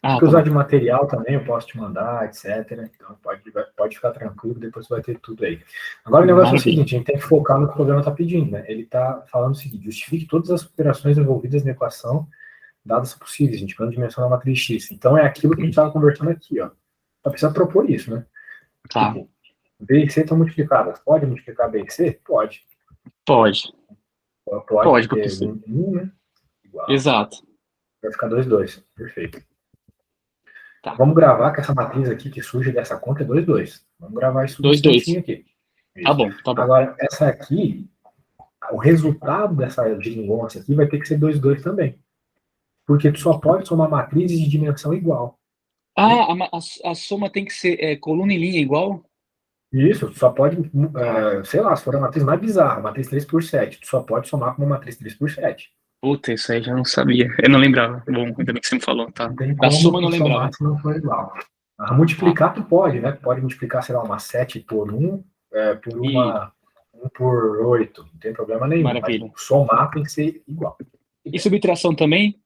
Ah, que tá usar bom. de material também, eu posso te mandar, etc. Então pode ficar tranquilo, depois você vai ter tudo aí. Agora o negócio é o Maravilha. seguinte, a gente tem que focar no que o programa está pedindo, né? Ele está falando o seguinte, justifique todas as operações envolvidas na equação, dadas possíveis, indicando a dimensão da matriz X. Então é aquilo que a gente estava conversando aqui, ó. Só precisa propor isso, né? Tá. Tipo, B e C estão multiplicadas. Pode multiplicar B e C? Pode. Pode. Pode, Pode, porque porque... 1, né? Igual. Exato. Vai ficar 2, 2. Perfeito. Tá. Vamos gravar que essa matriz aqui que surge dessa conta é 2, 2. Vamos gravar isso um 2, 2. instantinho aqui. Tá Isso. bom, tá bom. Agora, essa aqui, o resultado dessa geringonça aqui vai ter que ser 2, 2 também. Porque tu só pode somar matrizes de dimensão igual. Ah, a soma tem que ser coluna e linha igual? Isso, tu só pode, Tá. sei lá, se for a matriz mais bizarra, matriz 3 por 7, tu só pode somar com uma matriz 3 por 7. Puta, isso aí já não sabia. Eu não lembrava. Bom, ainda bem que você me falou, tá. Não tem Da como soma eu não tu somar lembrava. se não for igual. Tá. Multiplicar tu pode, né? Pode multiplicar, sei lá, uma 7 por 1, por E uma 1 por 8, não tem problema nenhum. Mas maravilha. somar tem que ser igual. E subtração também?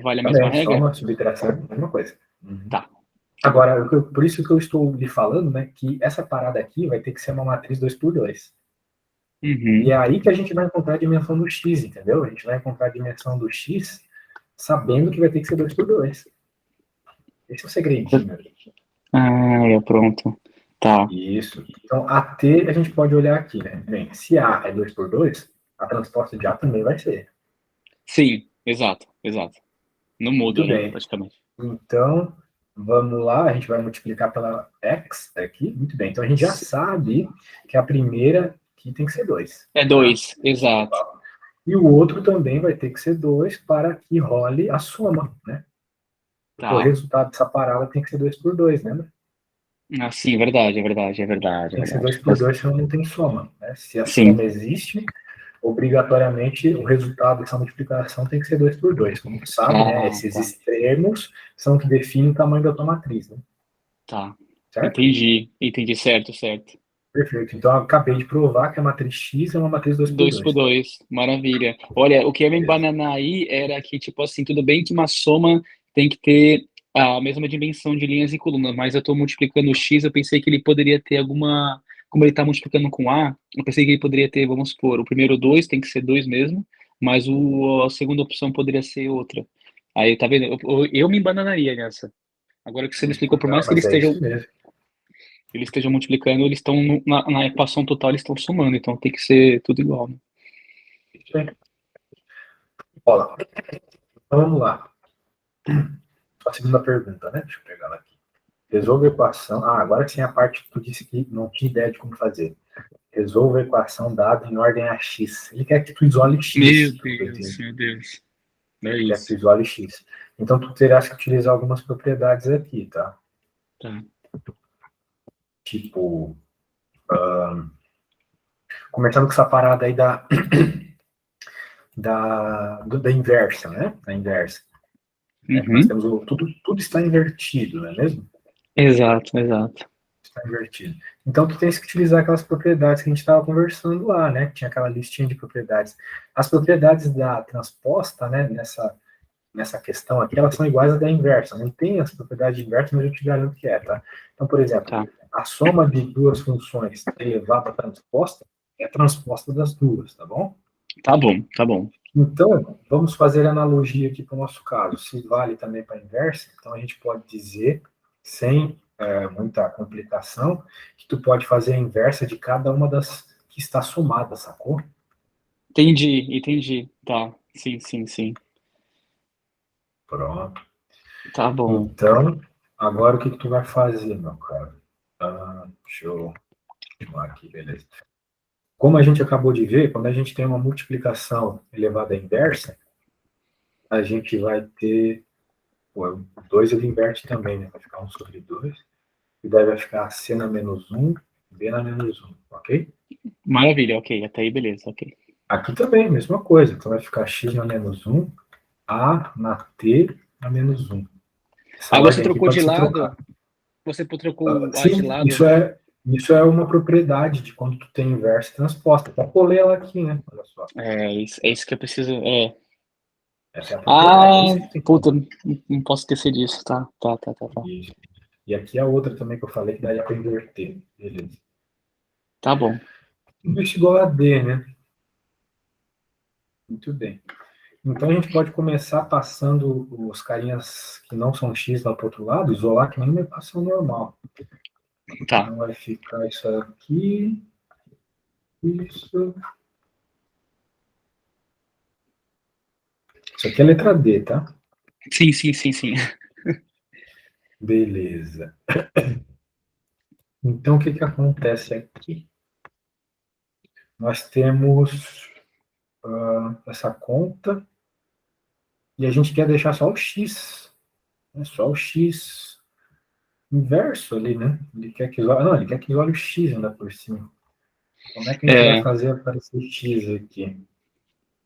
Vale a mesma Também, regra? soma, subtração, a mesma coisa. Uhum. Tá. Tá bom. Agora, por isso que eu estou lhe falando, né, que essa parada aqui vai ter que ser uma matriz 2 por 2. E é Uhum. aí que a gente vai encontrar a dimensão do x, entendeu? A gente vai encontrar a dimensão do x sabendo que vai ter que ser 2 por 2. Esse é o segredinho. Ah, é pronto. Tá. Isso. Então, a T a gente pode olhar aqui, né? Bem, se A é 2 por 2, a transposta de A também vai ser. Sim, exato, exato. Não muda, Muito né? bem. Praticamente. Então, vamos lá, a gente vai multiplicar pela x aqui. Muito bem. Então, a gente já sabe que a primeira aqui tem que ser 2. É Tá? 2, exato. E o outro também vai ter que ser 2 para que role a soma, né? Porque o Tá. resultado dessa parada tem que ser 2 por 2, lembra? Ah, sim, é verdade, é verdade, é verdade, é Tem que ser verdade. 2 por 2, senão não tem soma. Né? Se a Sim. soma existe, obrigatoriamente o resultado dessa multiplicação tem que ser 2 por 2. Como tu sabe, né? Ah, Esses tá. extremos são que definem o tamanho da tua matriz, né? Tá. Certo? Entendi, entendi, certo, certo. Perfeito. Então, eu acabei de provar que a matriz X é uma matriz 2 por 2 por 2. 2, maravilha. Olha, o que ia me Beleza. embananar aí era que, tipo assim, tudo bem que uma soma tem que ter a mesma dimensão de linhas e colunas, mas eu estou multiplicando o x, eu pensei que ele poderia ter alguma. Como ele está multiplicando com A, eu pensei que ele poderia ter, vamos supor, o primeiro 2 tem que ser 2 mesmo, mas a segunda opção poderia ser outra. Aí, tá vendo? Eu me embananaria nessa. Agora que você me explicou, por Não, mais que mas é isso mesmo. eles estejam multiplicando, eles estão na equação total, eles estão somando, então tem que ser tudo igual, né? Olha, então vamos lá. A segunda pergunta, né? Deixa eu pegar ela aqui. Resolva a equação. Agora sim a parte que tu disse que não tinha ideia de como fazer. Resolva a equação dada em ordem a x. Ele quer que tu isole Meu x. Deus, meu Deus. É Ele quer que tu isso. isole x. Então tu terás que utilizar algumas propriedades aqui, tá? Tá. Tipo, começando com essa parada aí da inversa, né? Da inversa. Nós Uhum. temos tudo está invertido, não é mesmo? Exato, exato. Está invertido. Então, tu tens que utilizar aquelas propriedades que a gente estava conversando lá, né? Que tinha aquela listinha de propriedades. As propriedades da transposta, né? Nessa questão aqui, elas são iguais à da inversa. Não tem as propriedades inversas, mas eu te garanto que é, tá? Então, por exemplo, Tá. a soma de duas funções elevada à transposta é a transposta das duas, tá bom? Tá bom, tá bom. Então, vamos fazer analogia aqui para o nosso caso. Se vale também para a inversa, então a gente pode dizer, sem muita complicação, que tu pode fazer a inversa de cada uma das que está somada, sacou? Entendi, entendi. Tá. Sim, sim, sim. Pronto. Tá bom. Então, agora o que tu vai fazer, meu cara? Deixa eu chamar aqui, beleza. Como a gente acabou de ver, quando a gente tem uma multiplicação elevada à inversa, a gente vai ter. O 2 ele inverte também, né? Vai ficar 1 sobre 2. E daí vai ficar C na menos 1, B na menos 1, ok? Maravilha, ok. Até aí, beleza, ok. Aqui também, mesma coisa. Então vai ficar X na menos 1, A na T na menos 1. Essa Ah, você ordem aqui trocou pode de ser trocada. lado? Você trocou o A de Sim, lado? isso é uma propriedade de quando tu tem inversa e transposta. Já colei ela aqui, né? Olha só. É isso que eu preciso. É. Essa é a propriedade. É Ah, isso que tem que puta, fazer. não posso esquecer disso, tá, tá, tá, tá, tá. Isso. E aqui a outra também que eu falei que daria para inverter. Beleza. Tá bom. Isso igual a D, né? Muito bem. Então a gente pode começar passando os carinhas que não são X lá para o outro lado, isolar que nem uma equação normal. Tá. Então vai ficar isso aqui, isso. Isso aqui é a letra D, tá? Sim, sim, sim, sim. Beleza. Então o que que acontece aqui? Nós temos essa conta e a gente quer deixar só o X, né? Só o X inverso ali, né? Ele quer que isole, não, ele quer que isole o X ainda por cima. Como é que a gente vai É, fazer aparecer X aqui?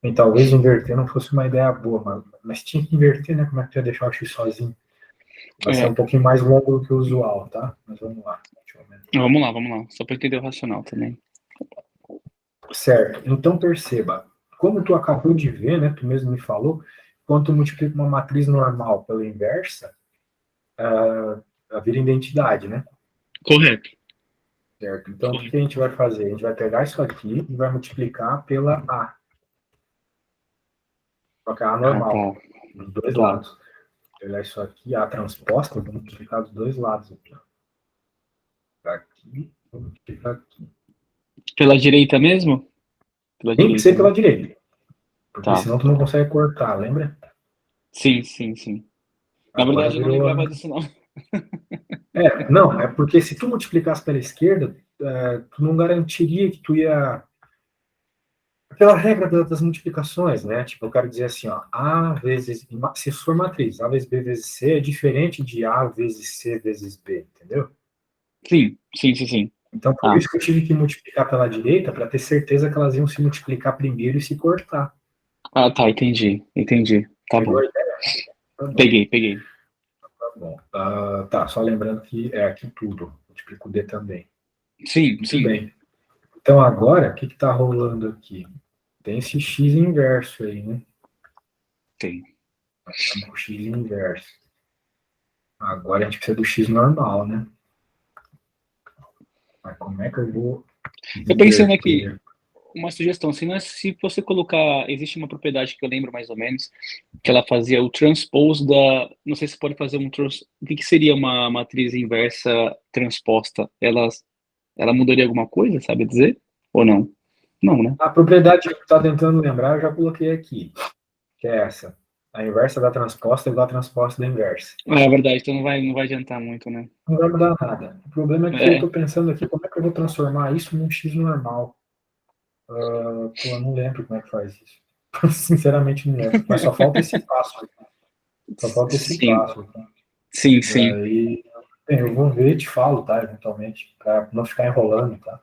E talvez inverter não fosse uma ideia boa, mas tinha que inverter, né? Como é que tu ia deixar o X sozinho? Vai ser é. um pouquinho mais longo do que o usual, tá? Mas vamos lá. Deixa eu aumentar. Vamos lá, vamos lá. Só para entender o racional também. Certo. Então perceba, como tu acabou de ver, né? Tu mesmo me falou, quando tu multiplica uma matriz normal pela inversa, vira identidade, né? Correto. Certo. Então o que a Correto. gente vai fazer? A gente vai pegar isso aqui e vai multiplicar pela A. Colocar A Ah, tá. normal, dos dois Tá. lados. Pegar isso aqui, A transposta, vou multiplicar dos dois lados aqui, ó. Aqui, vou multiplicar aqui. Pela direita mesmo? Pela Tem que direita, ser né? pela direita, porque Tá. senão tu não consegue cortar, lembra? Sim, sim, sim. Na Agora verdade, eu não virou. lembrava disso, não. Não, é porque se tu multiplicasse pela esquerda, tu não garantiria que tu ia. Aquela regra das multiplicações, né? Tipo, eu quero dizer assim, ó, A vezes. Se for matriz, A vezes B vezes C é diferente de A vezes C vezes B, entendeu? Sim, sim, sim, sim. Então, por Tá. isso que eu tive que multiplicar pela direita, para ter certeza que elas iam se multiplicar primeiro e se cortar. Ah, tá, entendi. Entendi. Tá Pegou bom. a ideia? Tá bom. Peguei, peguei. Tá bom. Tá, só lembrando que é aqui tudo. Multiplico o D também. Sim, Muito sim. bem. Então, agora, o que está rolando aqui? Tem esse x inverso aí, né? Tem. Estamos com x inverso. Agora a gente precisa do x normal, né? Mas como é que eu vou Eu pensando aqui, inverter? uma sugestão, se você colocar, existe uma propriedade que eu lembro mais ou menos, que ela fazia o transpose da, não sei se pode fazer o que que seria uma matriz inversa transposta? Ela mudaria alguma coisa, sabe dizer? Ou não? Não, né? A propriedade que está tentando lembrar, eu já coloquei aqui, que é essa. A inversa da transposta é igual a transposta da inversa. É verdade, então não vai adiantar muito, né? Não vai mudar nada. O problema é que eu É, estou pensando aqui como é que eu vou transformar isso num x normal. Pô, eu não lembro como é que faz isso. Sinceramente, não lembro. Mas só falta esse passo. Só falta esse sim, passo. sim, sim. Daí, eu vou ver e te falo, tá? Eventualmente, para não ficar enrolando, tá?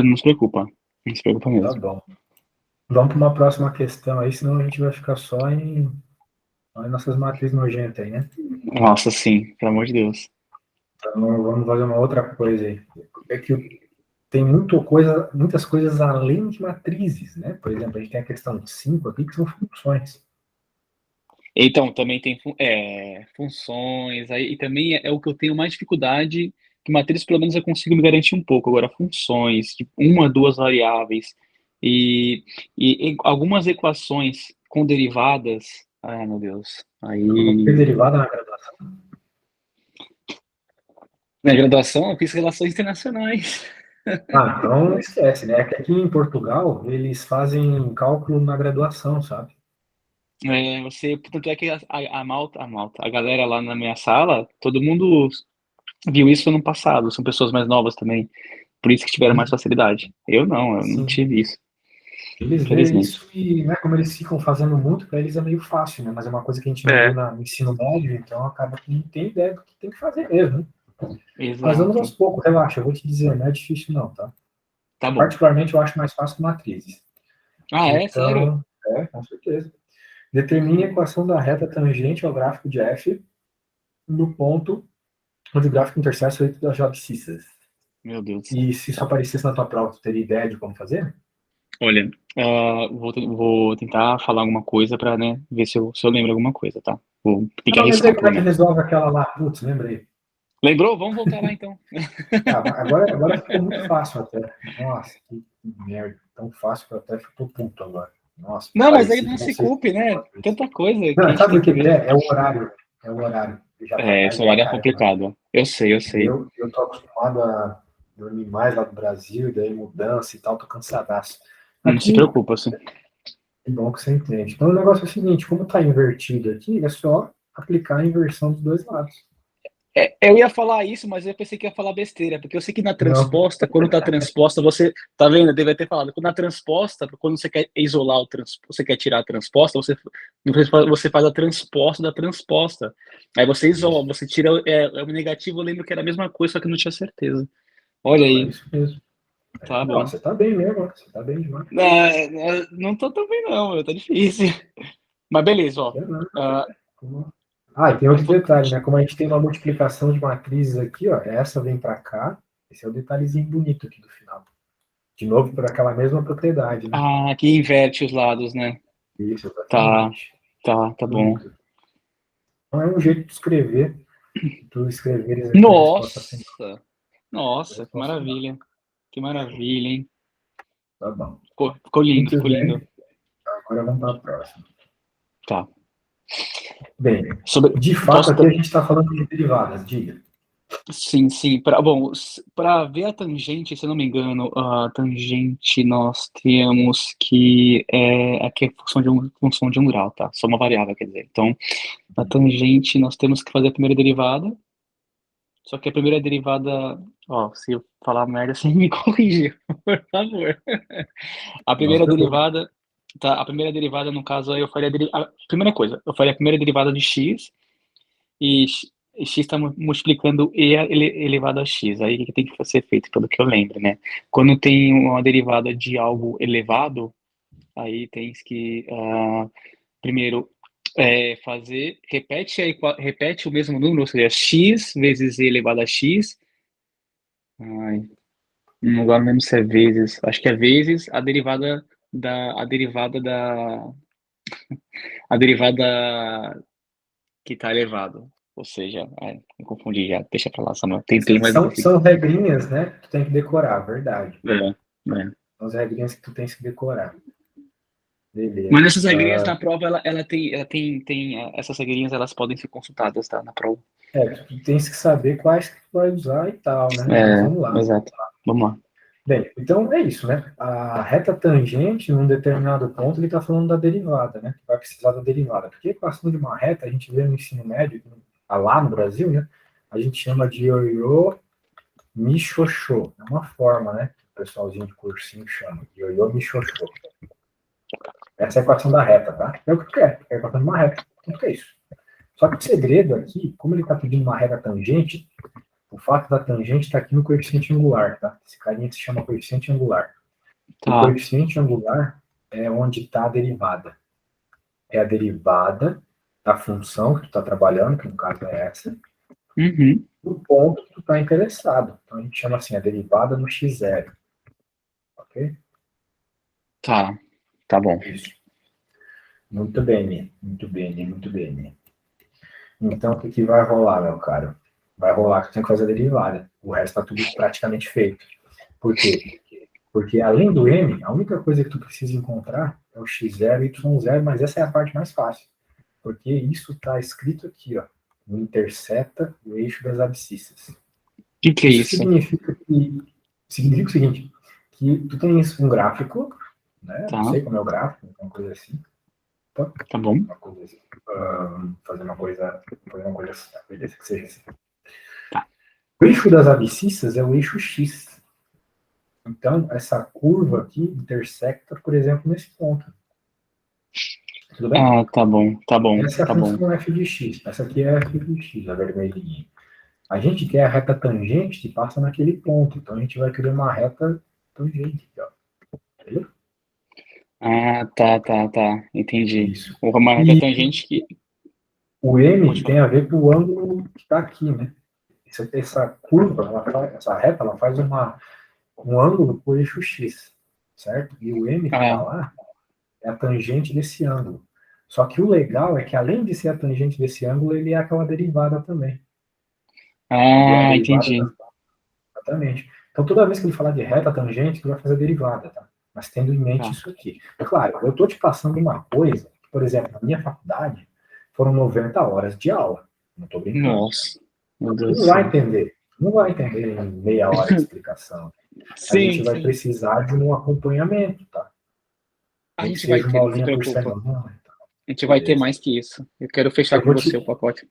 Não se preocupa. Não se preocupa Tá mesmo. bom. Vamos para uma próxima questão aí, senão a gente vai ficar só em nossas matrizes nojentas aí, né? Nossa, sim, pelo amor de Deus. Então, vamos fazer uma outra coisa aí. É que tem muitas coisas além de matrizes, né? Por exemplo, a gente tem a questão 5 aqui, que são funções. Então, também tem funções, aí, e também é o que eu tenho mais dificuldade, que matriz pelo menos eu consigo me garantir um pouco. Agora, funções, tipo, uma, duas variáveis, e, e algumas equações com derivadas, ai meu Deus, Eu não fiz aí... derivada na graduação. Na graduação eu fiz relações internacionais. Então esquece, né? É que aqui em Portugal, eles fazem cálculo na graduação, sabe? Tanto é que a galera lá na minha sala, todo mundo viu isso no passado, são pessoas mais novas também, por isso que tiveram mais Sim, facilidade. Eu não sim. tive isso, Eles veem infelizmente. isso e, né, como eles ficam fazendo muito, para eles é meio fácil, né? Mas é uma coisa que a gente não viu É, no ensino médio, então acaba que não tem ideia do que tem que fazer mesmo, né? Mas vamos aos exato. poucos, relaxa, eu vou te dizer, não é difícil não, tá? Tá bom. Particularmente eu acho mais fácil matrizes. Ah, é? Sério? Então, com certeza. Determine a equação da reta tangente ao gráfico de f no ponto onde o gráfico interseça o das abscissas. Meu Deus. E se isso Tá. aparecesse na tua prova, tu teria ideia de como fazer? Olha, vou tentar falar alguma coisa para, né, ver se eu lembro alguma coisa, tá? Vou ter que Não, mas aí arriscar, como pelo é que menos. resolve aquela lá? Putz, lembrei. Lembrou? Vamos voltar lá, então. Ah, agora ficou muito fácil até. Nossa, que merda. Tão fácil que eu até fico puto agora. Nossa, Não, mas aí pareci não com se vocês. culpe, né? Tanta coisa que a Não, gente sabe tem o que que que ver. é? É o horário. É o horário. Já tá Esse tarde pra horário é caramba. complicado. Eu sei, eu E sei. eu tô acostumado a dormir mais lá do Brasil, e daí mudança e tal, tô cansadaço. Não se Aqui, preocupa, assim. é bom que você entende. Então o negócio é o seguinte, como tá invertido aqui, é só aplicar a inversão dos dois lados. Eu ia falar isso, mas eu pensei que ia falar besteira, porque eu sei que na Não, transposta, quando tá transposta, você, tá vendo? Eu devia ter falado, quando na transposta, quando você quer isolar você quer tirar a transposta, você faz a transposta da transposta. Aí você isola, isso. você tira, o negativo, eu lembro que era a mesma coisa, só que eu não tinha certeza. Olha Não, é aí, isso mesmo. tá Não, bom. você tá bem mesmo, você tá bem demais. Não tô tão bem não, tá difícil. Mas beleza, ó. Aqui é nada. Ah, Ah, e tem eu outro vou- detalhe, né? Como a gente tem uma multiplicação de matrizes aqui, ó, essa vem para cá, esse é o detalhezinho bonito aqui do final. De novo, por aquela mesma propriedade, né? aqui inverte os lados, né? Isso, Tá, exatamente. tá bom. Bonito. Então é um jeito de escrever, de tu escreveres aqui a resposta final. Nossa! A Nossa, que resposta final. maravilha. Que maravilha, hein? Tá bom. Ficou lindo, Muito ficou lindo. bem. Agora vamos para a próxima. Tá. Bem, Sobre, de fato posso, aqui a gente está falando de derivadas, diga. sim, sim. Bom, para ver a tangente, se eu não me engano, a tangente nós temos que aqui é função de um grau, tá? Só uma variável, quer dizer. Então, a tangente nós temos que fazer a primeira derivada. Só que a primeira derivada, ó, se eu falar merda, você me corrige, por favor. A Não se primeira preocupe. derivada, tá? A primeira derivada, no caso, aí eu faria a primeira coisa, eu faria a primeira derivada de x e x está multiplicando elevado a x. Aí o que tem que ser feito, pelo que eu lembro, né? Quando tem uma derivada de algo elevado, aí tem que primeiro repete o mesmo número, ou seja, x vezes e elevado a x. Ai, agora não lembro se é vezes. Acho que é vezes a derivada que está elevado. Ou seja, me confundi já, deixa pra lá, Samuel. Tentei, mas não consegui. São regrinhas, né? Que tu tem que decorar, verdade. É, é. São as regrinhas que tu tens que decorar. Mas Beleza. essas regrinhas na prova, essas regrinhas, elas podem ser consultadas, tá, na prova. Tu tens que saber quais que tu vai usar e tal, né? Mas vamos É, lá. exato. Vamos lá. Bem, então é isso, né? A reta tangente, num determinado ponto, ele está falando da derivada, né? Vai precisar da derivada. Porque a equação de uma reta, a gente vê no ensino médio, lá no Brasil, né? A gente chama de ioiô michoxô. É uma forma, né? Que o pessoalzinho de cursinho chama. Ioiô michoxô. Essa é a equação da reta, tá? É o que tu quer. É a equação de uma reta. O que é isso? Só que o segredo aqui, como ele está pedindo uma reta tangente, o fato da tangente está aqui no coeficiente angular, tá? Esse carinha se chama coeficiente angular. O Tá. coeficiente angular é onde está a derivada. É a derivada da função que tu está trabalhando, que no caso é essa, Uhum. do ponto que tu está interessado. Então a gente chama assim a derivada no x0. Ok? Tá bom. Isso. Muito bem, muito bem, muito bem. Então o que, que vai rolar, meu caro? Vai rolar que tu tem que fazer a derivada. O resto está tudo praticamente feito. Por quê? Porque além do m, a única coisa que tu precisa encontrar é o x0 e y0, mas essa é a parte mais fácil. Porque isso está escrito aqui, ó, no interseta o eixo das abscissas. O que é Isso isso? significa o seguinte, que tu tens um gráfico, né? Tá, Não sei como é o gráfico, uma coisa assim. Opa, tá bom. uma coisa assim. Fazer uma coisa assim, beleza, que seja assim. Tá. O eixo das abscissas é o eixo x. Então, essa curva aqui intersecta, por exemplo, nesse ponto. Tudo bem? Tá bom, tá bom, Essa é a tá bom. função f de x. Essa aqui é f de x, a vermelhinha. A gente quer a reta tangente que passa naquele ponto. Então, a gente vai criar uma reta tangente. Ó. Entendeu? Tá. Entendi. Isso. Uma reta E tangente que. o Pode m tem falar. a ver com o ângulo que está aqui, né? Essa curva, essa reta, ela faz um ângulo com o eixo x. certo? E o M que está Ah, lá é a tangente desse ângulo. Só que o legal é que, além de ser a tangente desse ângulo, ele é aquela derivada também. Ele é a derivada entendi. exatamente. Então, toda vez que ele falar de reta tangente, tu vai fazer a derivada, tá? Mas tendo em mente Tá. isso aqui. É claro, eu estou te passando uma coisa, por exemplo, na minha faculdade, foram 90 horas de aula. Não estou brincando. Nossa, meu Tu Deus do não vai céu. entender. Não vai entender em meia hora de explicação. A gente Sim, vai sim. precisar de um acompanhamento, tá? A Nem que gente vai seja ter, uma não se aulinha por preocupa. semana. A gente vai ter Beleza. mais que isso. Eu quero fechar Eu com vou você o te, pacote.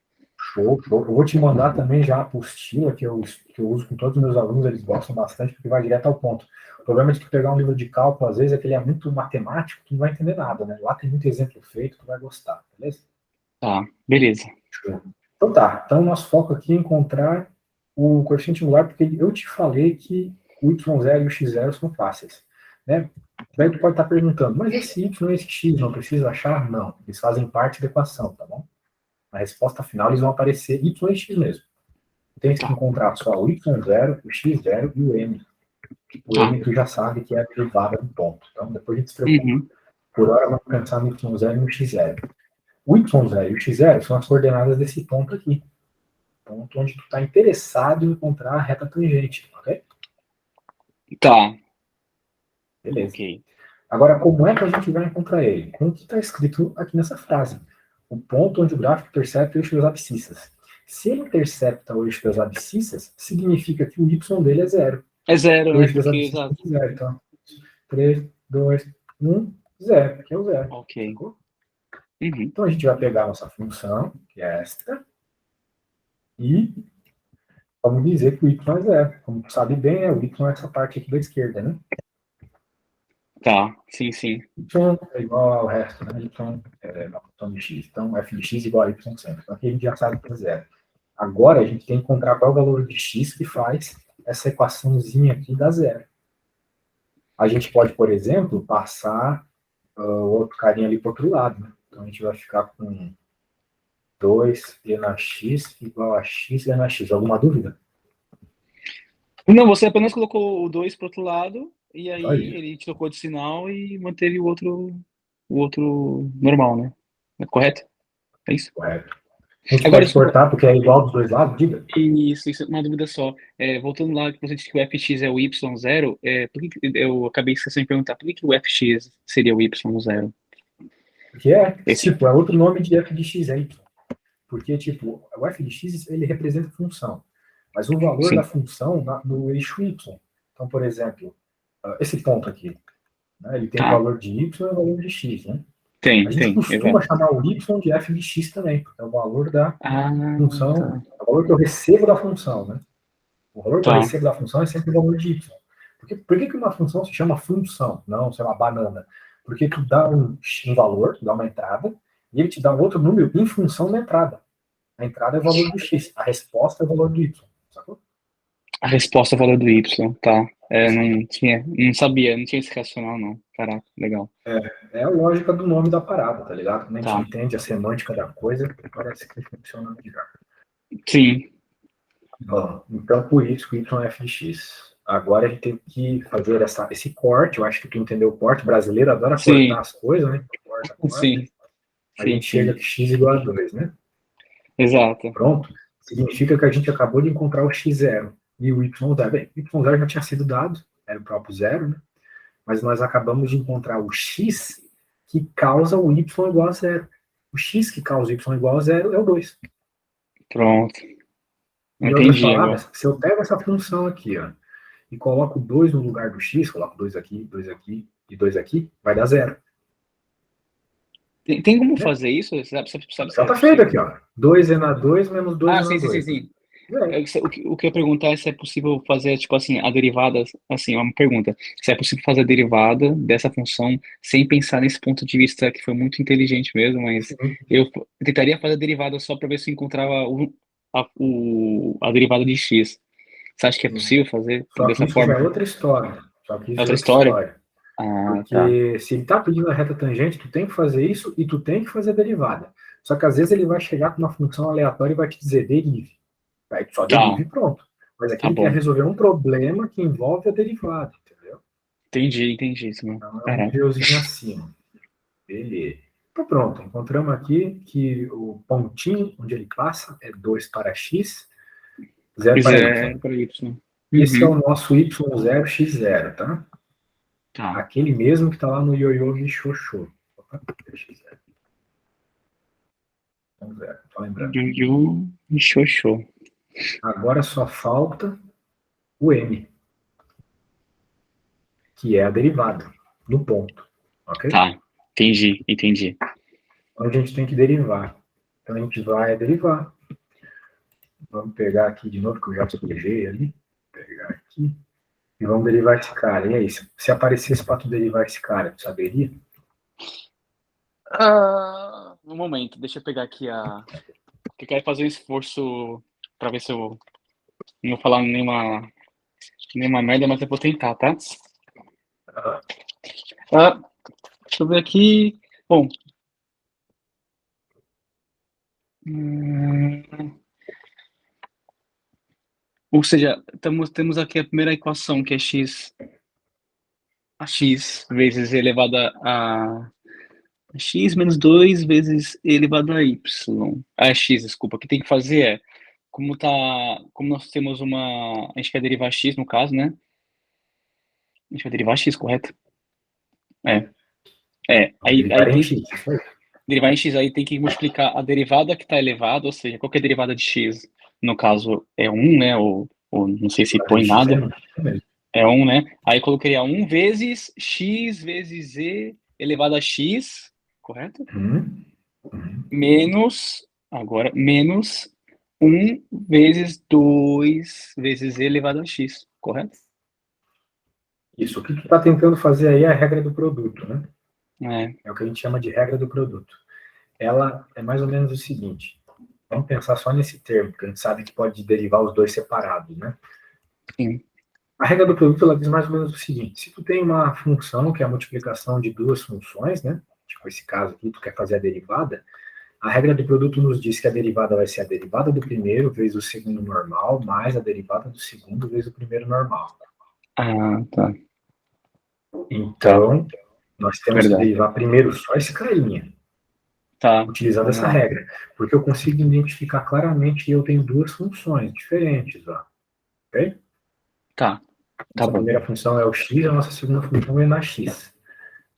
show. Eu vou te mandar também já a apostila que eu uso com todos os meus alunos, eles gostam bastante, porque vai direto ao ponto. O problema de tu pegar um livro de cálculo, às vezes, é que ele é muito matemático, tu não vai entender nada, né? Lá tem muito exemplo feito, tu vai gostar, beleza? Tá, beleza. Show. Então tá. Então, nosso foco aqui é encontrar o coeficiente angular, porque eu te falei que o y0 e o x0 são fáceis, né? Daí tu pode estar perguntando, mas esse y e esse x não precisa achar? Não. Eles fazem parte da equação, tá bom? Na resposta final, eles vão aparecer y e x mesmo. Tem que Tá, encontrar só o y0, o x0 e o m. O tá. m tu já sabe que é a derivada do ponto. Então, depois a gente se preocupa. Uhum. Por hora, vamos pensar no y0 e no x0. O y0 e o x0 são as coordenadas desse ponto aqui. Ponto onde tu está interessado em encontrar a reta tangente, ok? Tá, Beleza. ok. Agora, como é que a gente vai encontrar ele? Como que está escrito aqui nessa frase? O ponto onde o gráfico intercepta o eixo das abscissas. Se ele intercepta o eixo das abscissas, significa que o y dele é zero. É zero, O né? eixo das Porque, abscissas exato. é zero. Então, 3, 2, 1, 0, que é o zero. Ok. Sacou? Uhum. Então a gente vai pegar a nossa função, que é esta, e vamos dizer que o y é zero. Como tu sabe bem, o y é essa parte aqui da esquerda, né? Tá, sim, sim. Y é igual ao resto, né? Y é uma função de x. Então, f de x igual a y sempre. Então, aqui a gente já sabe que é zero. Agora, a gente tem que encontrar qual é o valor de x que faz essa equaçãozinha aqui dar zero. A gente pode, por exemplo, passar o outro carinha ali para o outro lado. Né? Então, a gente vai ficar com 2e na x igual a x e na x. Alguma dúvida? Não, você apenas colocou o 2 pro outro lado, e Só aí isso. ele trocou de sinal e manteve o outro normal, né? É correto? É isso? Correto. A gente Agora, pode desculpa, cortar porque é igual dos dois lados? Diga. isso, uma dúvida só. Voltando lá, que você disse que o fx é o y0, eu acabei esquecendo de perguntar, por que o fx seria o y0? Porque Esse, tipo, é outro nome de f de x, é y. Porque, tipo, o f de x, ele representa função. Mas o valor da sim, função no eixo y. Então, por exemplo, esse ponto aqui, né, ele tem o tá, valor de y e o valor de x, né? A tem, gente tem, costuma exato. chamar o y de f de x também, porque é o valor da Ah, função, tá, é o valor que eu recebo da função, né? O valor que eu tá, recebo da função é sempre o valor de y. Por que uma função se chama função, não, sei lá, banana? Porque tu dá um valor, tu dá uma entrada, e ele te dá um outro número em função da entrada. A entrada é o valor do x, a resposta é o valor do y. Sacou? a resposta é o valor do y, tá. Não sabia, não tinha esse racional, não. Caraca, legal. É a lógica do nome da parada, tá ligado? Quando a gente Tá, entende a semântica da coisa, parece que funciona melhor. sim, Bom, então por isso que o y é f de x. Agora a gente tem que fazer esse corte, eu acho que tu entendeu o corte, o brasileiro adora cortar sim, as coisas, né? Corta, corta. sim, A sim, gente chega sim, que x igual a 2, né? exato. Pronto. Significa que a gente acabou de encontrar o x0 e o y0. Bem, o y0 já tinha sido dado, era o próprio zero, né? Mas nós acabamos de encontrar o x que causa o y igual a zero. O x que causa o y igual a zero é o 2. Pronto, Em outras entendi agora. palavras, se eu pego essa função aqui, ó, e coloco 2 no lugar do x, coloco 2 aqui, 2 aqui e 2 aqui, vai dar zero. Tem como Né? fazer isso? Sabe se Já é está feito aqui, possível? ó. 2 na 2 menos 2 Ah, na sim, sim, sim, 2. sim. É. O que eu ia perguntar é se é possível fazer, tipo assim, a derivada, assim, uma pergunta, se é possível fazer a derivada dessa função sem pensar nesse ponto de vista que foi muito inteligente mesmo, mas Sim. eu tentaria fazer a derivada só para ver se eu encontrava a derivada de x. Você acha que é Sim. possível fazer Só que dessa isso já forma? é outra história. Só que É isso é outra outra história? história. Ah, tá. Porque se ele está pedindo a reta tangente, tu tem que fazer isso e tu tem que fazer a derivada. Só que às vezes ele vai chegar com uma função aleatória e vai te dizer derive. Aí tu só Tá, derive e pronto. Mas aqui tá ele quer bom. resolver um problema que envolve a derivada, entendeu? entendi isso, mano. Então, é um Caraca. nívelzinho acima. Beleza. Então, pronto. Encontramos aqui que o pontinho onde ele passa é 2 para x, 0 Pois para é, y. para Y. Esse é o Uhum. nosso y0, x0, tá? Tá. Aquele mesmo que está lá no ioiô Mixoxô. Opa, x0. Então, 0. Tô lembrando. Yu, Xoxô. Agora só falta o m, que é a derivada do ponto. Ok? Tá. Entendi. Então, a gente tem que derivar. Então, a gente vai derivar. Vamos pegar aqui de novo, que eu já despejei ali. Vou pegar aqui. E vamos derivar esse cara. E aí, se aparecesse para tu derivar esse cara, tu saberia? Um momento, deixa eu pegar aqui a. Eu quero fazer um esforço pra ver se eu não vou falar nenhuma merda, mas eu vou tentar, tá? Ah, deixa eu ver aqui. Bom. Ou seja, temos aqui a primeira equação, que é a x vezes e elevada a x menos 2 vezes e elevado a y. X, desculpa. O que tem que fazer é, como nós temos a gente quer derivar x no caso, né? A gente vai derivar x, correto? É. Vamos derivar Aí em tem x. Isso aí. derivar em x, aí tem que multiplicar a derivada que está elevada, ou seja, qual que é a derivada de x? No caso, é 1, né? Ou não sei se Derivada põe de x é nada. 1. É mesmo. É 1, né? Aí colocaria 1 vezes x vezes e elevado a x, correto? Uhum. Menos 1 vezes 2 vezes e elevado a x, correto? Isso. O que tu está tentando fazer aí é a regra do produto, né? É, É o que a gente chama de regra do produto. Ela é mais ou menos o seguinte. Vamos pensar só nesse termo, porque a gente sabe que pode derivar os dois separados, né? sim. A regra do produto, ela diz mais ou menos o seguinte. Se tu tem uma função, que é a multiplicação de duas funções, né? Tipo esse caso aqui, tu quer fazer a derivada, a regra do produto nos diz que a derivada vai ser a derivada do primeiro vezes o segundo normal, mais a derivada do segundo vezes o primeiro normal. Ah, tá. Tá, Então, nós temos que verdade. derivar primeiro só esse carinha, Tá, utilizando vamos essa lá. regra, porque eu consigo identificar claramente que eu tenho duas funções diferentes, ó, ok? Tá Nossa bom. primeira função é o x, a nossa segunda função é na x.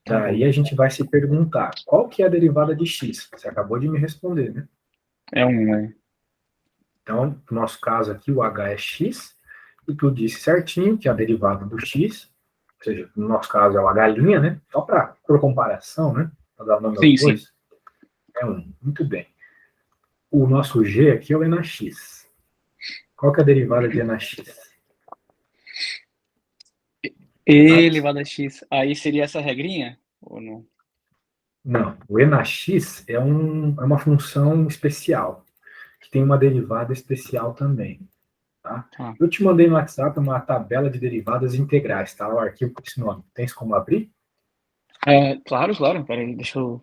Tá bom. Daí a gente vai se perguntar, qual que é a derivada de x? Você acabou de me responder, né? É 1, é. Então, no nosso caso aqui, o h é x, e tu disse certinho que a derivada do x, ou seja, no nosso caso é o h', né? Só para por comparação, né? Para dar nome aos Sim. bois, é 1. Muito bem. O nosso g aqui é o NX. Qual que é a derivada de NX? E Sabe? elevado a x. Aí seria essa regrinha? Ou não? Não, o NX é uma função especial, que tem uma derivada especial também. Tá? Tá. Eu te mandei no WhatsApp uma tabela de derivadas integrais, tá? O arquivo com esse nome. Tens como abrir? Claro. Peraí, deixa eu.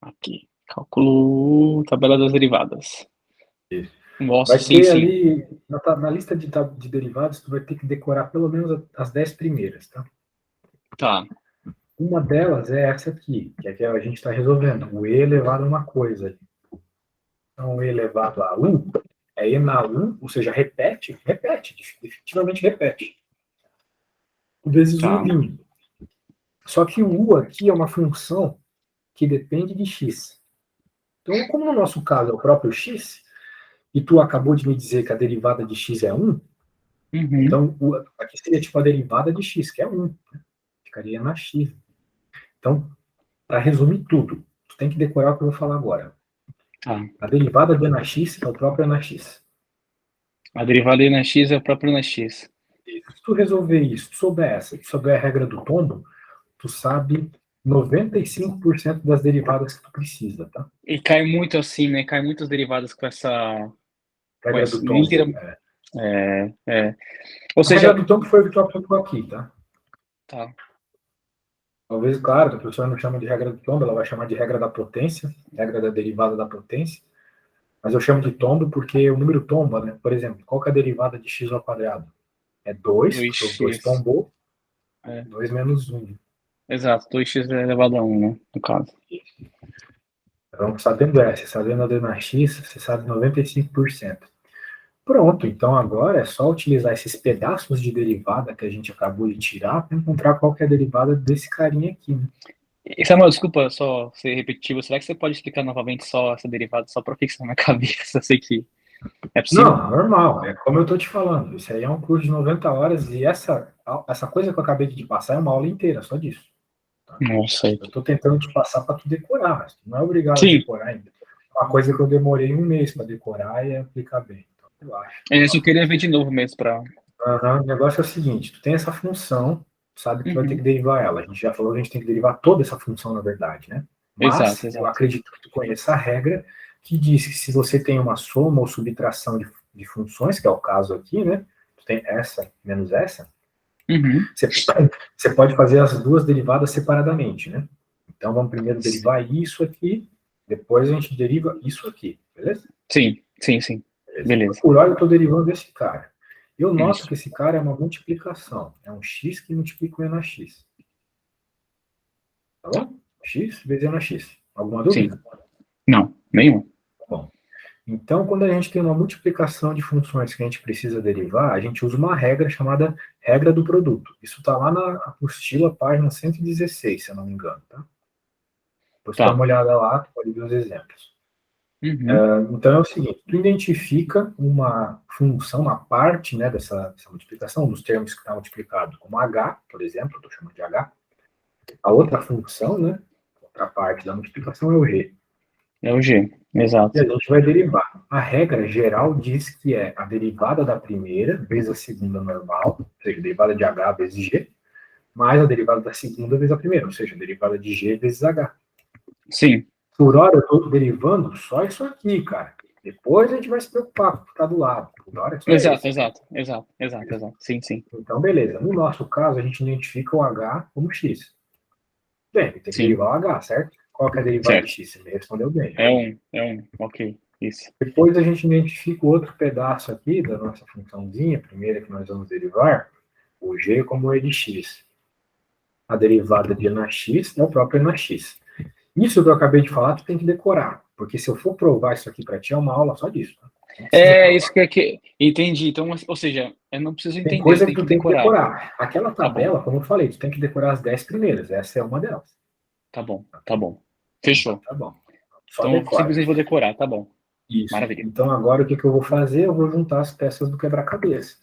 Aqui. Cálculo. Tabela das derivadas. Isso. Nossa, Vai sim, ter sim. ali, na lista de derivadas, tu vai ter que decorar pelo menos as 10 primeiras, tá? Tá. Uma delas é essa aqui, que é que a gente está resolvendo, o e elevado a uma coisa. Então, e elevado a 1 é e na 1, ou seja, repete, definitivamente repete. Vezes Tá. 1 Só que o u aqui é uma função que depende de x. Então, como no nosso caso é o próprio x, e tu acabou de me dizer que a derivada de x é 1, Uhum. então aqui seria tipo a derivada de x, que é 1. Ficaria na x. Então, para resumir tudo, tu tem que decorar o que eu vou falar agora. Tá. A derivada de NX é o próprio NX. A derivada na x é o próprio na x. Se tu resolver isso, tu souber a regra do tombo, tu sabe 95% das derivadas que tu precisa, tá? E cai muito assim, né? Cai muitas derivadas com essa. Com Regra essa. do tombo. Inteira. É. Ou A regra seja. do tombo foi o que tu aplicou aqui, tá? Tá. Talvez, claro, a professora não chama de regra do tombo, ela vai chamar de regra da potência, regra da derivada da potência. Mas eu chamo de tombo porque o número tomba, né? Por exemplo, qual que é a derivada de x ao quadrado? É 2, porque o 2 2x. tombou, É. 2 menos 1. Exato, 2x elevado a 1, né? No caso. Então, sabendo essa, sabendo a d na x, você sabe 95%. Pronto, então agora é só utilizar esses pedaços de derivada que a gente acabou de tirar para encontrar qual que é a derivada desse carinha aqui, né? E, Samuel, desculpa só ser repetitivo. Será que você pode explicar novamente só essa derivada, só para fixar na cabeça? Eu sei que é possível. Não, normal, é como eu estou te falando. Isso aí é um curso de 90 horas e essa coisa que eu acabei de te passar é uma aula inteira, só disso. Tá? Nossa. Eu estou tentando te passar para tu decorar, mas tu não é obrigado a Sim, decorar ainda. Uma coisa que eu demorei um mês para decorar e aplicar bem. Então, relaxa. eu só queria ver de novo mesmo para. O negócio é o seguinte, tu tem essa função, tu sabe que tu vai ter que Uhum. derivar ela. A gente já falou que a gente tem que derivar toda essa função, na verdade, né? Exato, Mas eu exato. acredito que tu conheça a regra que diz que se você tem uma soma ou subtração de funções, que é o caso aqui, né? Tu tem essa menos essa, Uhum. você, você pode fazer as duas derivadas separadamente, né? Então vamos primeiro derivar isso aqui, depois a gente deriva isso aqui, beleza? Sim, sim, sim. Beleza. Beleza. Por hora eu estou derivando esse cara. Eu noto Isso. que esse cara é uma multiplicação. É um x que multiplica o e na x. Tá bom? X vezes e na x. Alguma Sim. dúvida? Não, nenhum. Bom. Então, quando a gente tem uma multiplicação de funções que a gente precisa derivar, a gente usa uma regra chamada regra do produto. Isso está lá na apostila, página 116, se eu não me engano. Tá? Depois tu dá Tá. uma olhada lá, tu pode ver os exemplos. Uhum. Então é o seguinte, tu identifica uma função, uma parte, né, dessa multiplicação, um dos termos que está multiplicado como h, por exemplo, estou chamando de h. A outra função, né, outra parte da multiplicação é o g. É o G. E Exato. a gente vai derivar. A regra geral diz que é a derivada da primeira vezes a segunda normal, ou seja, a derivada de h vezes g, mais a derivada da segunda vezes a primeira, ou seja, a derivada de g vezes h. Sim. Por hora eu estou derivando só isso aqui, cara. Depois a gente vai se preocupar com o que está do lado. Por hora é só Exato, esse. exato, exato, exato, exato. Sim, sim. Então, beleza. No nosso caso, a gente identifica o h como x. Bem, tem que Sim. derivar o h, certo? Qual que é a derivada de Certo. x? Você me respondeu bem. É um, é um. Ok. Isso. Depois a gente identifica o outro pedaço aqui da nossa funçãozinha, primeira que nós vamos derivar, o g como e de x. A derivada de e na x é o próprio e na x. Isso que eu acabei de falar, tu tem que decorar. Porque se eu for provar isso aqui para ti, é uma aula só disso. Tá? Não precisa É isso provar. que é que. Entendi. Então, ou seja, eu não preciso Tem entender, eu coisa que tenho tu que tem que decorar. decorar. Aquela Tá bom, tabela, como eu falei, tu tem que decorar as 10 primeiras. Essa é uma delas. tá bom, tá Ok? bom. Então Fechou. tá bom. Só Então, eu decora. simplesmente vou decorar, tá bom. Isso. Maravilha. Então agora o que eu vou fazer? Eu vou juntar as peças do quebra-cabeça.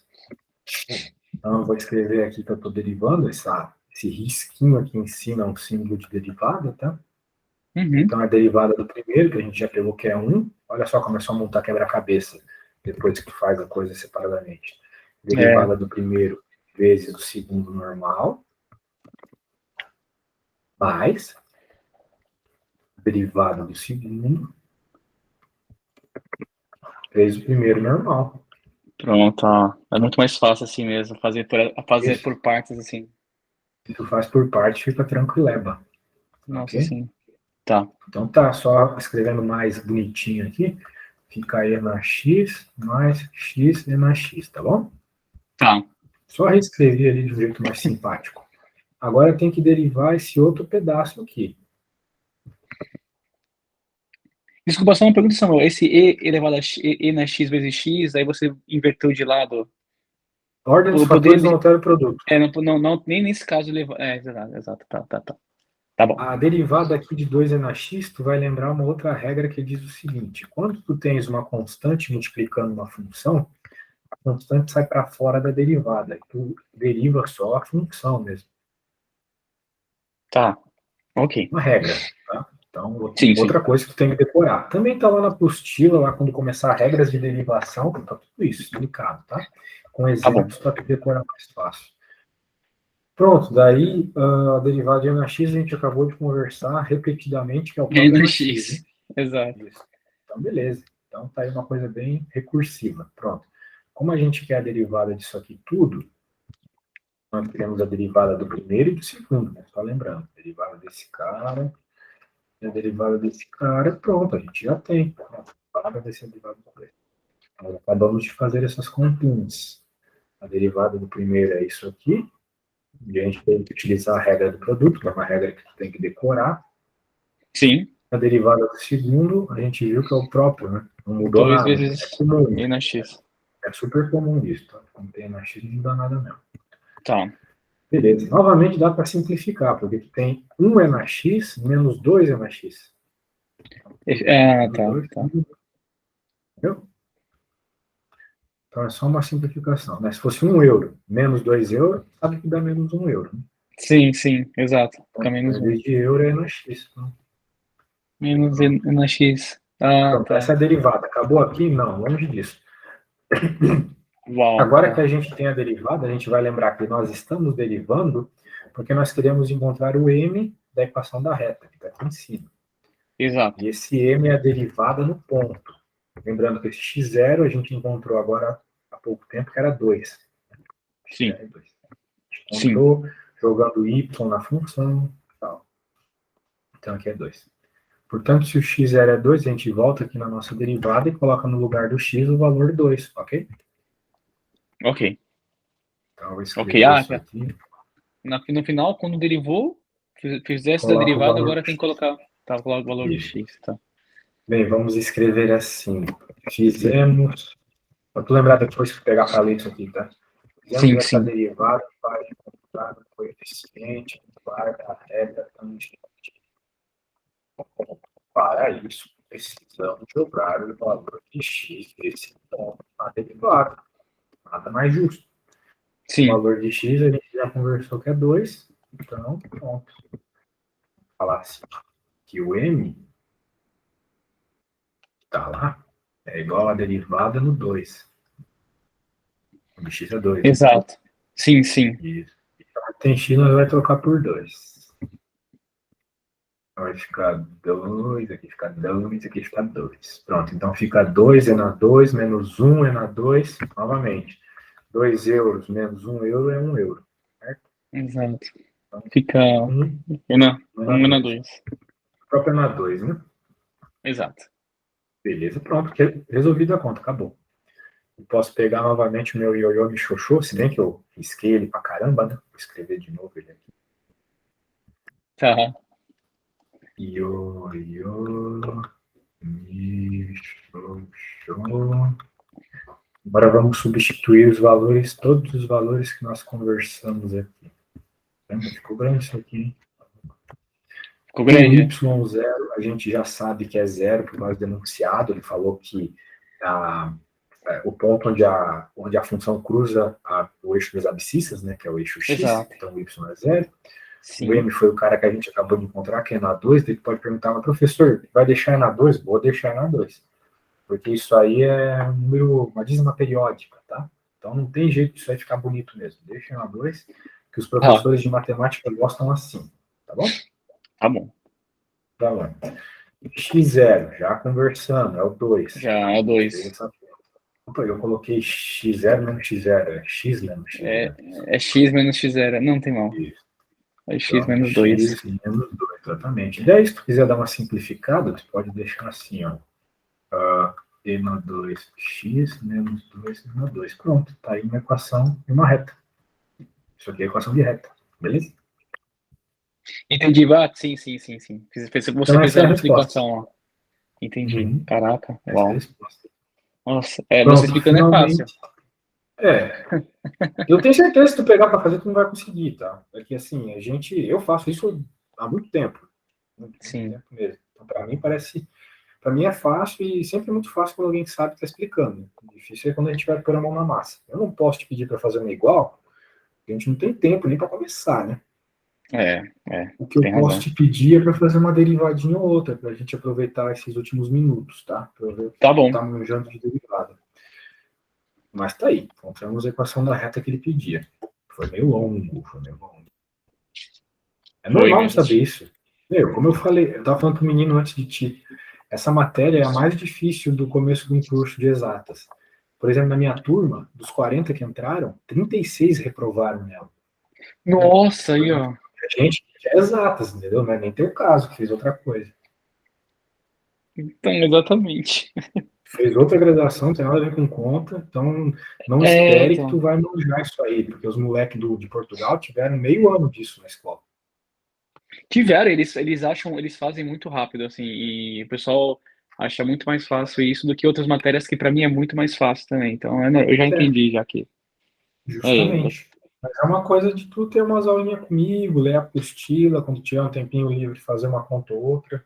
Então eu vou escrever aqui que eu estou derivando, esse risquinho aqui em cima é um símbolo de derivada, tá? Uhum. Então a derivada do primeiro, que a gente já pegou que é 1. Olha só como é só montar quebra-cabeça depois que tu faz a coisa separadamente. É, Derivada do primeiro vezes o segundo normal, mais derivada do segundo vezes o primeiro normal. pronto, ó. É muito mais fácil assim mesmo, fazer Isso. por partes assim. Se tu faz por parte, fica tranquileba. Nossa, Ok? sim. Tá. Então tá, só escrevendo mais bonitinho aqui. Fica E na X mais X e na X, tá bom? Tá. Só reescrever ali de um jeito mais simpático. Agora tem que derivar esse outro pedaço aqui. Desculpa, só uma pergunta, Samuel. Esse E elevado a x, E na x vezes x, aí você inverteu de lado. A ordem dos Eu fatores não poderia. altera o produto. Não, nem nesse caso. Exato, exato. Tá, tá, tá. Tá bom. A derivada aqui de 2 na x, tu vai lembrar uma outra regra que diz o seguinte: quando tu tens uma constante multiplicando uma função, a constante sai para fora da derivada. Tu deriva só a função mesmo. Tá. Ok. Uma regra, tá? Então, Sim, sim. outra coisa que tu tem que decorar. Também está lá na apostila, lá quando começar regras de derivação, tá tudo isso explicado, tá? Com Tá bom. exemplos para tu decorar mais fácil. Pronto, daí a derivada de NX a gente acabou de conversar repetidamente, que é o E próprio na NX, né? x. Exato. Isso. Então, beleza. Então, tá aí uma coisa bem recursiva. Pronto. Como a gente quer a derivada disso aqui tudo, nós temos a derivada do primeiro e do segundo, né? Só lembrando, a derivada desse cara e a derivada desse cara, pronto, a gente já tem. Para desse derivado do preço. Nós acabamos de fazer essas continhas. A derivada do primeiro é isso aqui, E a gente tem que utilizar a regra do produto, que é uma regra que tu tem que decorar. Sim. A derivada do segundo, a gente viu que é o próprio, né? Não mudou 2 nada. É vezes comum. e na x. É super comum isso, tá? Não tem na X, não muda nada mesmo. Tá. Beleza. Novamente dá para simplificar, porque tu tem 1 é na X, menos 2 é na X. Menos Tá, 2, tá. entendeu? Então é só uma simplificação. Né? Se fosse 1 euro menos 2 euros, sabe que dá menos 1 euro. Né? Sim, sim, exato. Fica Então, menos em 1. vez de euro é na X. Então, Menos e na x. Ah, pronto, tá. essa é a derivada. Acabou aqui? Não, longe disso. Uau, Agora que tá. a gente tem a derivada, a gente vai lembrar que nós estamos derivando porque nós queremos encontrar o m da equação da reta, que está aqui em cima. Exato. E esse m é a derivada no ponto. Lembrando que esse x0 a gente encontrou agora há pouco tempo que era 2. Sim, X0 é 2. A gente sim. encontrou jogando y na função. Tal. Então aqui é 2. Portanto, se o x0 é 2, a gente volta aqui na nossa derivada e coloca no lugar do x o valor 2, ok? Ok. Então eu vou Ok, escrever isso aqui. no final, quando derivou, fizesse da Coloca o derivada, valor agora do tem que x. colocar. Tá, coloca o valor de Isso. x, tá. Bem, vamos escrever assim. Fizemos. Para tu lembrar depois que pegar para ler isso aqui, tá? Fizemos Sim, essa sim. derivada para encontrar o coeficiente da reta tangente. Para isso, precisamos jogar o valor de x desse ponto na derivada. Nada mais justo. O Sim. valor de x a gente já conversou que é 2, então pronto. Vou falar assim, que o m está lá é igual a derivada no 2. O de x é 2, né? Exato. Sim, sim. Isso. Então, tem x, nós vai trocar por 2. Vai ficar 2, aqui fica 2, aqui fica 2. Pronto, então fica 2 é na 2, menos 1 é na 2, novamente. 2 euros menos 1 euro é 1 euro, certo? Exato. Então, Fica 1 1 na na 2. 2. A própria na 2, né? Exato. Beleza, pronto, resolvido a conta, acabou. Eu posso pegar novamente o meu ioiô me xoxô, se bem que eu risquei ele pra caramba, né? Vou escrever de novo ele aqui. Tá. Ioiô me xoxô. Agora vamos substituir os valores, todos os valores que nós conversamos aqui. Ficou grande isso aqui, hein? Ficou O grande, né? y0 a gente já sabe que é zero por causa do enunciado. Ele falou que o ponto onde a função cruza o eixo das abscissas, né, que é o eixo x, Exato. então o y é zero. O Sim. m foi o cara que a gente acabou de encontrar, que é na 2. Ele pode perguntar, mas professor, vai deixar na 2? Vou deixar na 2. Porque isso aí é um número, uma dízima periódica, tá? Então não tem jeito disso aí ficar bonito mesmo. Deixa na 2, que os Tá. professores de matemática gostam assim, tá bom? Tá bom. Tá bom. X0, já conversando, é o 2. Já é o A gente fez 2. essa. Opa, eu coloquei X0 menos X0, é X menos É, X0. é x menos x0. Não tem mal. Isso. É x Então, menos 2. X menos 2, exatamente. E daí, se tu quiser dar uma simplificada, tu pode deixar assim, ó. E na 2, X menos 2 na 2. Pronto, tá aí uma equação e uma reta. Isso aqui é equação de reta, beleza? Entendi. Sim, sim, sim, sim. Você Então, fez essa a é a resposta. multiplicação, ó. Entendi. Uhum, Caraca. essa é a Uau. resposta. Nossa. Você Pronto, explicando é fácil. finalmente. É, eu tenho certeza que se tu pegar para fazer, tu não vai conseguir, tá? Porque assim, eu faço isso há muito tempo, muito, muito Sim. tempo mesmo. Então, para mim é fácil e sempre é muito fácil quando alguém sabe que está explicando. O difícil é quando a gente vai pôr a mão na massa. Eu não posso te pedir para fazer uma igual, porque a gente não tem tempo nem para começar, né? É, O que eu tem posso razão. te pedir é para fazer uma derivadinha ou outra, para a gente aproveitar esses últimos minutos, tá? Para eu ver o que Tá tu bom. tá manjando de derivada. Mas tá aí, encontramos a equação da reta que ele pedia. Foi meio longo, foi meio longo. É Foi normal não mesmo. saber isso. Como eu falei, eu estava falando para o menino antes de ti, essa matéria é a mais difícil do começo de um curso de exatas. Por exemplo, na minha turma, dos 40 que entraram, 36 reprovaram nela. Nossa, aí, ó. A gente que é exatas, entendeu? Não é nem teu caso, que fez outra coisa. Então, exatamente. fez outra graduação, não tem nada a ver com conta, então não espere que tu Então. vai manjar isso aí, porque os moleques de Portugal tiveram meio ano disso na escola. Tiveram, eles acham, eles fazem muito rápido, assim, e o pessoal acha muito mais fácil isso do que outras matérias que para mim é muito mais fácil também. Então, eu já É, entendi, já que. É, justamente. Mas é uma coisa de tu ter umas aulinhas comigo, ler a apostila, quando tiver um tempinho livre, fazer uma conta ou outra.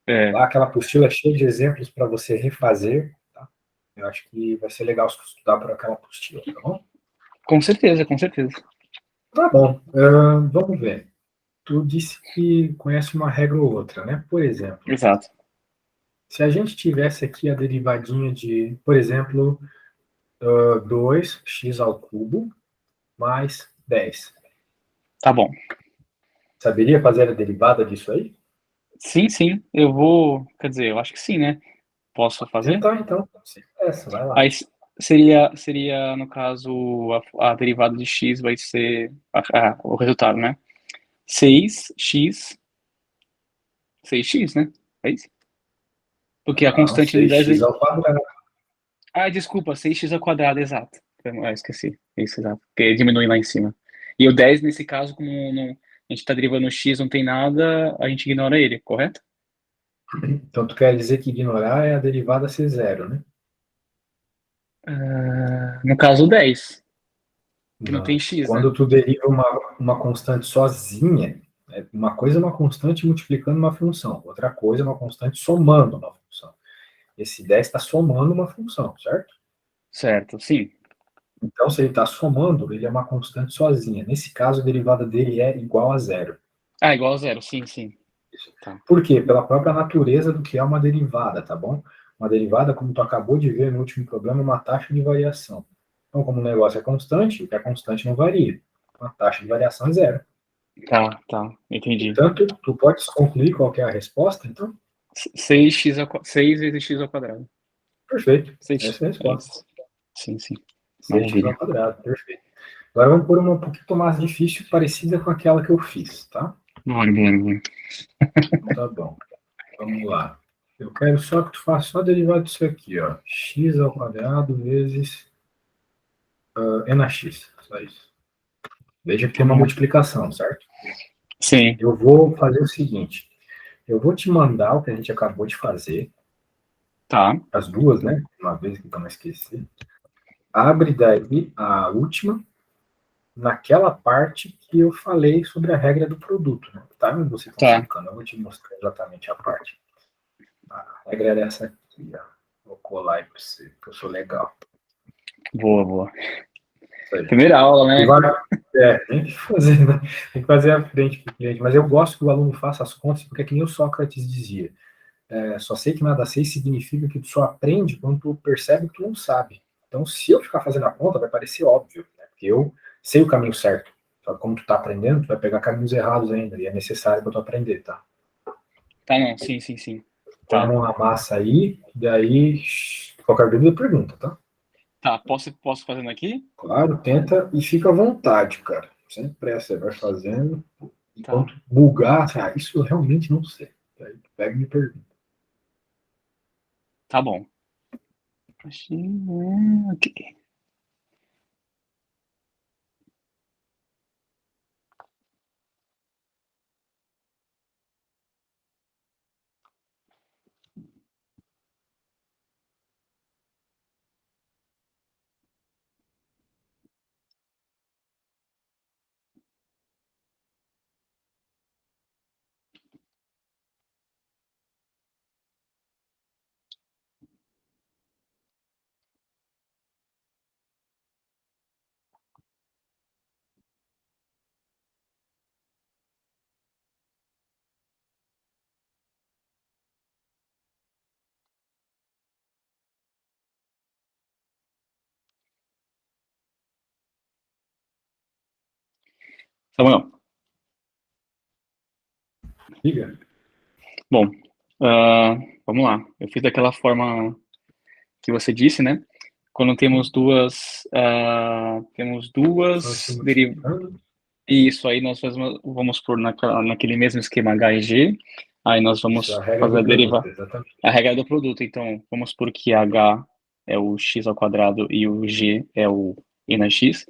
é, Lá aquela apostila é cheia de exemplos para você refazer, tá? Eu acho que vai ser legal se tu estudar por aquela apostila, tá bom? com certeza, com certeza. Tá bom. Vamos ver. Tu disse que conhece uma regra ou outra, né? Por exemplo, Exato. se a gente tivesse aqui a derivadinha de, por exemplo, 2x ao cubo mais 10. Tá bom. Saberia fazer a derivada disso aí? Sim, sim, eu vou. Quer dizer, eu acho que sim, né? Posso Pode fazer? tentar, então. Essa, vai lá. Aí seria, no caso, a derivada de x vai ser o resultado, né? 6x, 6x, né? É isso? Porque a Não, constante no 10 6x ao quadrado. Ah, desculpa, 6x ao quadrado, exato. Esqueci. Isso, exato. Porque diminui lá em cima. E o 10 nesse caso, como a gente está derivando o x, não tem nada, a gente ignora ele, correto? Então, tu quer dizer que ignorar é a derivada ser zero, né? No caso, o 10, que não tem Não. x, né? Quando tu deriva uma constante sozinha, uma coisa é uma constante multiplicando uma função, outra coisa é uma constante somando uma função. Esse 10 está somando uma função, certo? Certo, sim. Então, se ele está somando, ele é uma constante sozinha. Nesse caso, a derivada dele é igual a zero. Ah, igual a zero, sim, sim. Tá. Por quê? Pela própria natureza do que é uma derivada, tá bom? Uma derivada, como tu acabou de ver no último problema, é uma taxa de variação. Então, como o negócio é constante, o que é constante não varia. A taxa de variação é zero. Tá, entendi. Portanto, tu pode concluir qual que é a resposta, então? 6 vezes x ao quadrado. Perfeito. 6, Essa é a é resposta. isso. Sim, 6x ao maravilha. quadrado, perfeito. Agora vamos por uma um pouquinho mais difícil, parecida com aquela que eu fiz, tá? Bora. Então tá bom. Vamos lá. Eu quero só que tu faça só a derivada disso aqui, ó. X ao quadrado vezes é na x. Só isso. Veja que Tá tem uma bom. multiplicação, certo? Sim, Eu vou fazer o seguinte. Eu vou te mandar o que a gente acabou de fazer, tá, as duas, né? Uma vez que eu não esqueci. Abre daí a última, naquela parte que eu falei sobre a regra do produto, né? Tá? Vocês estão tá. secando, eu vou te mostrar exatamente a parte. A regra era essa aqui, ó. Vou colar aí para você, porque eu sou legal. Boa. Isso aí. Primeira aula, Tu né? vai, tem que fazer, né? Tem que fazer a frente para o cliente. Mas eu gosto que o aluno faça as contas, porque é que nem o Sócrates dizia. Só sei que nada sei significa que tu só aprende quando tu percebe que tu não sabe. Então, se eu ficar fazendo a conta, vai parecer óbvio, né? Porque eu sei o caminho certo. Só que como tu tá aprendendo, tu vai pegar caminhos errados ainda, e é necessário para tu aprender, tá? Tá, não, sim. Põe a Tá, mão na massa aí, daí qualquer dúvida pergunta, tá? tá. Posso fazendo aqui? Claro, tenta e fica à vontade, cara. Sem pressa, vai fazendo. Tá, Enquanto bugar, isso eu realmente não sei. Aí tu pega e me pergunta. tá bom. Ok. Samuel, Diga. bom, vamos lá. Eu fiz daquela forma que você disse, né? Quando temos Só se duas derivadas. multiplicando. Isso aí nós vamos pôr naquele mesmo esquema HEG. Aí nós Isso é vamos a regra fazer do a produto, deriva, exatamente. a regra do produto. Então, vamos supor que h é o x ao quadrado e o g é o e na x.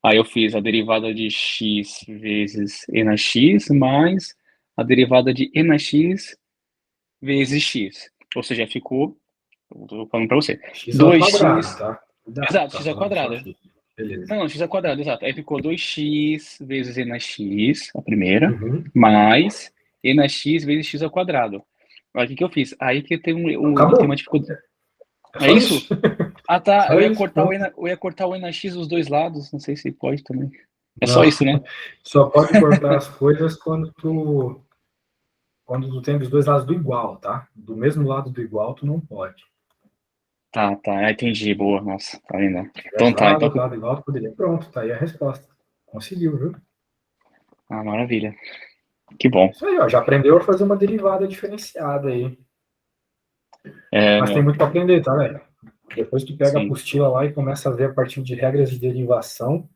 Aí eu fiz a derivada de x vezes e na x mais a derivada de e na x vezes x. Ou seja, ficou, eu tô falando para você, X ao quadrado, 2x, tá? Cuidado, exato, tá x ao falando só quadrado. x. Beleza. Não, x ao quadrado, exato. Aí ficou 2x vezes e na x, a primeira, Uhum. mais e na x vezes x ao quadrado. Aí o que que eu fiz? Aí que tem, tem uma Acabou. dificuldade. É É só isso. isso? Ah, tá. Só isso, pronto. Eu ia cortar o e na x dos dois lados. Não sei se pode também. É Não, só isso, né? só pode cortar as coisas quando tu tem dos dois lados do igual, tá? Do mesmo lado do igual, tu não pode. Tá, tá. Ah, entendi. Boa. Nossa, tá vendo? Se Então tivesse tá. lá Então, do lado igual, tu poderia. Pronto, tá aí a resposta. Conseguiu, viu? ah, maravilha. Que bom. Isso aí, ó. Já aprendeu a fazer uma derivada diferenciada aí. É, Mas tem meu. muito para aprender, tá, velho? Depois tu pega a Sim. apostila lá e começa a ver a partir de regras de derivação.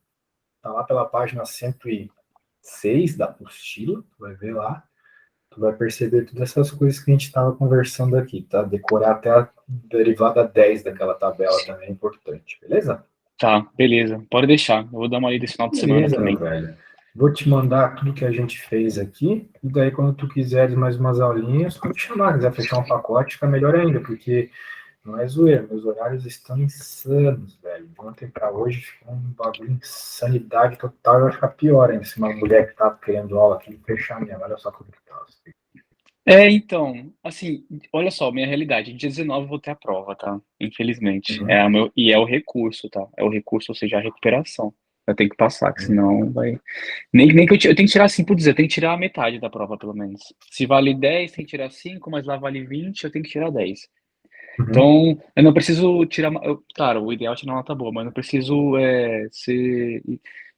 Tá lá pela página 106 da apostila. Tu vai ver lá. Tu vai perceber todas essas coisas que a gente estava conversando aqui, tá? Decorar até a derivada 10 daquela tabela também é importante, beleza? Tá, beleza. Pode deixar. Eu vou dar uma lida esse final de semana Beleza, meu também. velho. Vou te mandar tudo que a gente fez aqui, e daí quando tu quiseres mais umas aulinhas, pode me chamar, quiser fechar um pacote, fica melhor ainda, porque não é zoeira, meus horários estão insanos, velho. De ontem para hoje ficou um bagulho de insanidade total, e vai ficar pior ainda, se uma mulher que tá querendo aula aqui fechar minha, olha só como que tá. É, então, assim, olha só, minha realidade. Dia 19 eu vou ter a prova, tá? Infelizmente. Uhum, E é o recurso, tá? É o recurso, ou seja, a recuperação. Eu tenho que passar, que uhum, senão vai. Nem que eu tenho que tirar 5 por dizer, eu tenho que tirar a metade da prova, pelo menos. Se vale 10 tem que tirar 5, mas lá vale 20, eu tenho que tirar 10. uhum. Então, eu não preciso tirar. Claro, o ideal é tirar uma nota boa, mas eu não preciso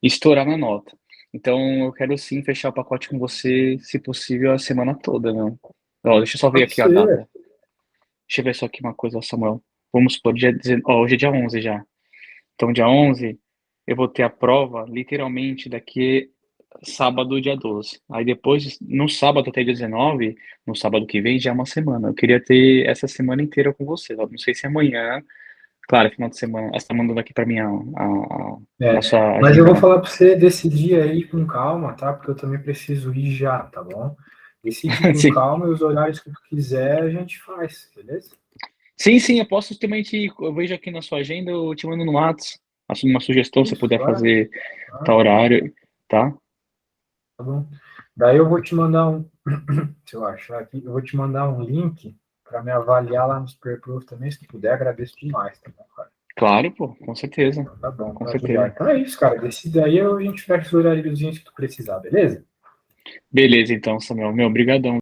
estourar na nota. Então, eu quero sim fechar o pacote com você, se possível, a semana toda, né? Ó, deixa eu só ver Pode aqui a ser. data. Deixa eu ver só aqui uma coisa, Samuel. Vamos supor, dia 19, ó, hoje é dia 11 já. Então, dia 11, eu vou ter a prova, literalmente, daqui sábado, dia 12. Aí depois, no sábado até dia 19, no sábado que vem, já é uma semana. Eu queria ter essa semana inteira com você. Eu não sei se amanhã, claro, final de semana, você tá mandando aqui para mim a É, sua mas eu agenda, vou né? falar para você decidir aí com calma, tá? Porque eu também preciso ir já, tá bom? Decide com Sim. calma e os horários que tu quiser a gente faz, beleza? Sim, sim, eu posso também eu vejo aqui na sua agenda, eu te mando no Whats, uma sugestão, se Isso, puder claro. fazer Ah, tal horário, tá? tá bom. Daí eu vou te mandar se eu achar aqui, eu vou te mandar um link para me avaliar lá no Superproof também, se tu puder, agradeço demais, tá bom, cara? Claro, pô, com certeza, Então, tá bom, com maravilha. certeza. Então é isso, cara. Decide aí, a gente fecha os horáriozinhos que tu precisar, beleza? Beleza, então, Samuel, meu, obrigadão.